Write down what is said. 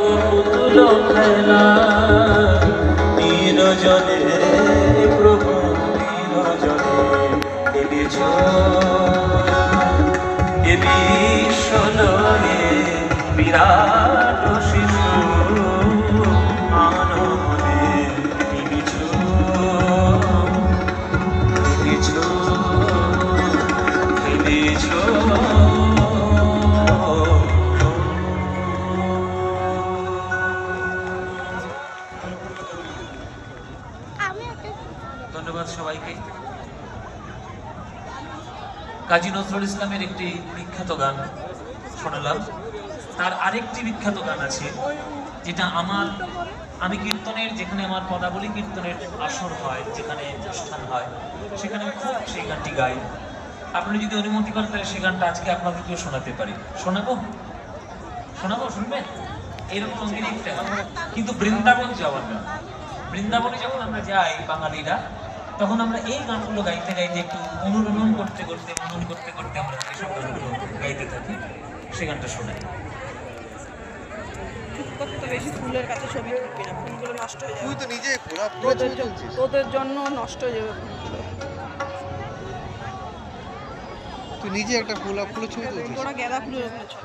পুতুল খেলা নিরজনে প্রভু নিরজনে এনেছ এ বিশ্বলয়ে বিরাট শিশু আনন্দে কিছু কিছু কিছু ধন্যবাদ সবাইকে। কাজী নজরুল ইসলামের একটি বিখ্যাত গান শোনালাম। তার আরেকটি বিখ্যাত গান আছে যেটা আমি কীর্তনের, যেখানে আমার পদাবলী কীর্তনের আসর হয়, যেখানে অনুষ্ঠান হয়, সেখানে আমি খুব সেই গানটি গাই। আপনি যদি অনুমতি করেন তাহলে সেই গানটা আজকে আপনাদেরকেও শোনাতে পারি। শোনাবো শুনবেন? এইরকম অঙ্গিনিকটা, কিন্তু বৃন্দাবন যাওয়ার না। বৃন্দাবনে যখন আমরা যাই বাঙালিরা, তখন আমরা এই গানগুলো গাইতে গাইতে একটু অনুরণন করতে করতে মনন করতে করতে আমরা এসব গানগুলো গাইতে থাকি। সে গানটা শোনাই। বেশি ফুলের কাছে ছবি তুলবি না, ফুলগুলো নষ্ট হয়ে যাবে। তুই তো নিজে তোদের জন্য নষ্ট হয়ে যাবে ফুলগুলো। তুই নিজে একটা ফুলের ছবি তুলছিস। তোরা গাঁদা ফুলের ছবি